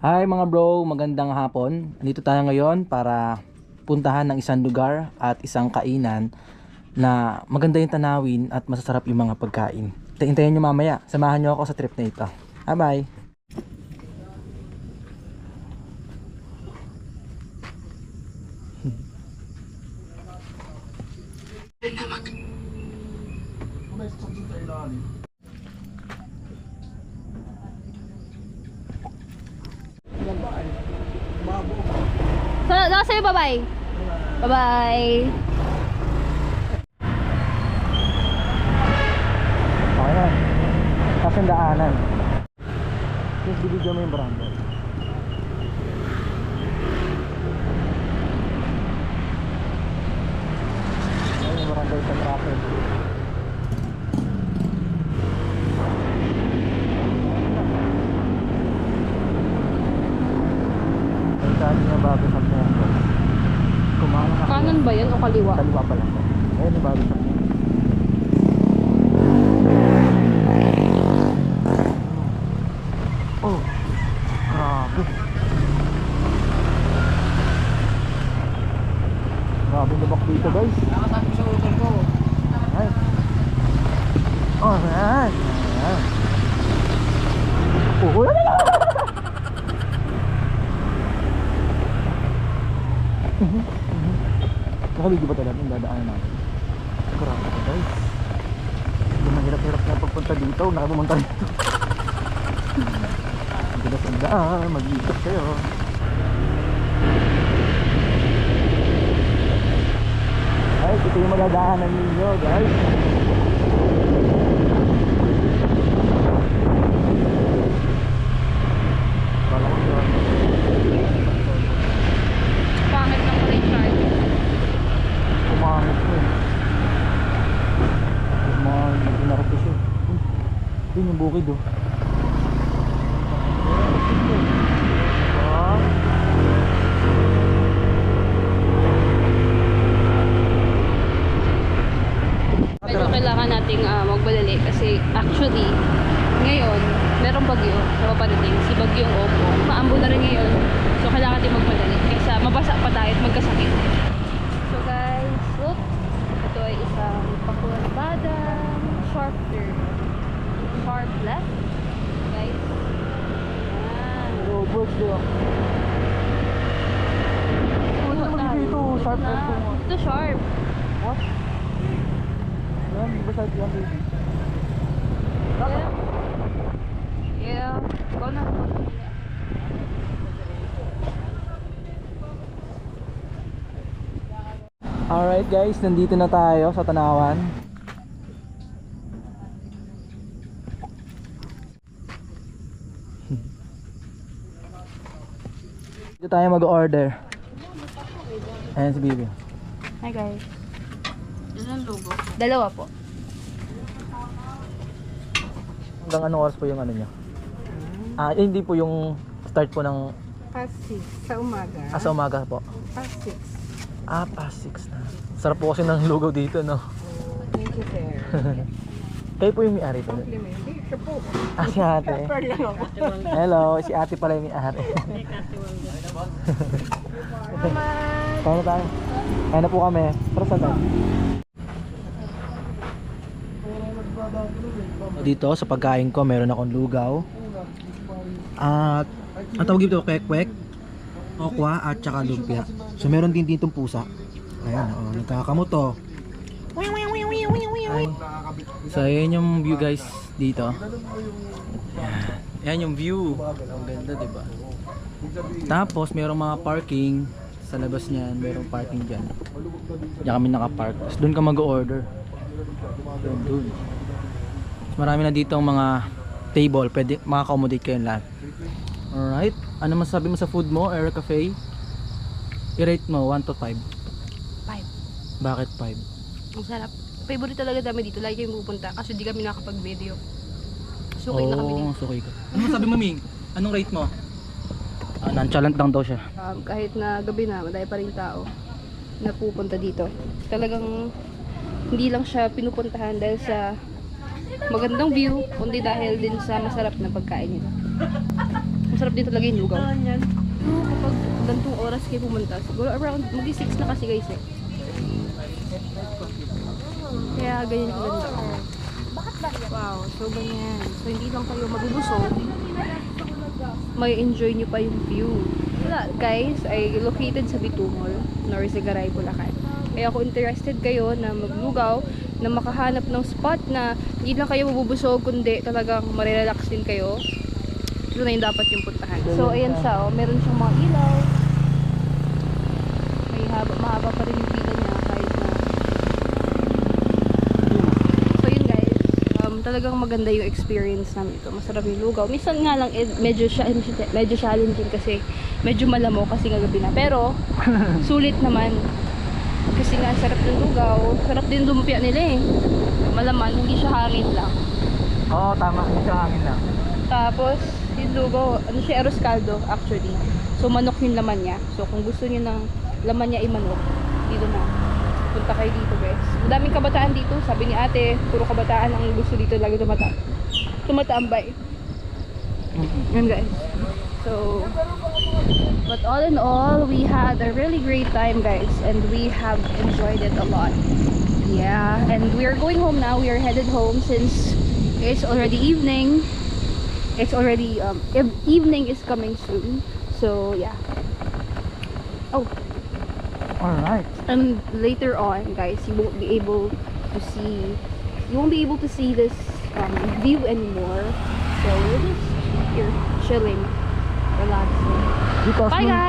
Hi mga bro, magandang hapon. Dito tayo ngayon para puntahan ng isang lugar at isang kainan na maganda yung tanawin at masasarap yung mga pagkain. Hintayin nyo mamaya, samahan nyo ako sa trip na ito. Bye bye! Saan sa'yo, bye-bye. Bye-bye. Okay na. Kasang daanan. Please bibigyan mo yung barangay. Ayun yung barangay sa traffic. Ayun saan yung bago sa Pongo. Kumama na. Kanan ba yan o kaliwa? Kaliwa pa lang po. Ayun yung bago sa Pongo. Oh, grabe. Grabe lubak dito guys. Nakatapos sa utol ko. Alright. Alright. Alright. Oh, wala na. Nakabigyo ba talaga yung dadaanan natin? Grabe guys. Hindi mahirap-hirap na pagpunta dito. Nakapumunta dito. Bilas ang daan, mag-iikot kayo. Guys, ito yung magdadaanan ninyo guys. Wala ko yun. Pangit ng Richard. Kumamit ko eh. Yung mga pinarapos yun. Yun yung bukid oh. Medyo kailangan nating magbalali kasi actually, ngayon, merong bagyo na paparating, si Bagyong Opo. Maambo na rin ngayon. So, kailangan natin magbalali kaysa mabasa pa tayo at magkasakit. So guys, look. Ito ay isang pakuan badang sharp turn. Sharp left. Guys. Yan. Oh, birds day oh. Ano naman dito? Sharp left po nga. Ito sharp. What? Yan, di ba sharp yan baby? Yeah. Yeah. Go na. Alright guys, nandito na tayo sa Tanawan. Dito tayo mag-order. Ayan si Bibi. Hi guys. Ilan logo? Dalawa po. Hanggang anong oras po yung ano nyo? Hindi po yung start po ng Past 6 sa umaga. sa umaga po. Past 6. Past 6 na. Sarap po kasi ng lugaw dito, no? Thank you, sir. Kayo po yung may-ari po. Compliment. Hindi, siya po. Si ate. Pepper lang ako. Hello, si ate pala yung may-ari. Kaya na tayo. Kaya na po kami. Tara saan tayo? Dito sa pagkain ko meron akong lugaw. At ang tawag dito kwek-kwek, okwa at saka lumpia. So meron din ditong pusa. Ayan, nagkakamot to. Ay. So ayan yung view guys dito. Ayan yung view. Ang ganda, 'di ba? Tapos merong mga parking sa labas niyan, merong parking diyan. Diyan kami naka-park. Tapos doon ka mag-order. Doon. Marami na dito ang mga table, pwede maka-accommodate kayong lahat. Alright, ano masasabi mo sa food mo, Era Cafe? I-rate mo 1 to 5. 5. Bakit 5? Ang sarap. Favorite talaga dami dito. Lagi kami pupunta kasi di kami nakapag-video. Sukay na kami dito. Sukay ka. Ano masabi mo, Ming? Anong rate mo? Nonchalant lang daw siya. Kahit na gabi na, madami pa rin tao na pupunta dito. Talagang hindi lang siya pinupuntahan dahil sa magandang view, kundi dahil din sa masarap na pagkain nila. masarap din talaga yung lugaw. So, kapag gantong oras kayo pumunta, siguro around, mag-6 na kasi guys eh. Kaya ganyan kaganda. Wow, so ganyan. So hindi lang kayo mabubusog, may enjoy nyo pa yung view. Wala, guys, ay located sa Bitumol, Norzagaray, Bulacan. Kaya kung interested kayo na maglugaw, na makahanap ng spot na hindi lang kayo mabubusog, kundi talagang marirelax din kayo, ito na yung dapat yung puntahan. So ayan siya, oh. Meron siyang mga ilaw. May mahaba pa rin yung pila niya kahit na. So yun guys, talagang maganda yung experience namin ito. Masarap yung lugaw. Minsan nga lang medyo challenging kasi medyo malamo kasi nga gabi na. Pero sulit naman. Kasi nga sarap ng lugaw. Sarap din lumpia nila eh. Malaman, hindi siya hangin lang. Oo, tama. Hindi siya hangin lang. Tapos yung lugaw, ano siya, arroz caldo actually. So manok yung laman niya. So kung gusto niyo ng laman niya ay manok, dito na. Punta kayo dito guys. Madaming kabataan dito. Sabi ni ate, puro kabataan ang gusto dito lagi tumatambay. Yan guys. So, but all in all, we had a really great time guys. And we have enjoyed it a lot. Yeah, and we are going home now. We are headed home since it's already evening. It's already, evening is coming soon. So, yeah. Oh. Alright. And later on, guys, you won't be able to see this view anymore. So we're just here chilling, relaxing. Because Bye guys.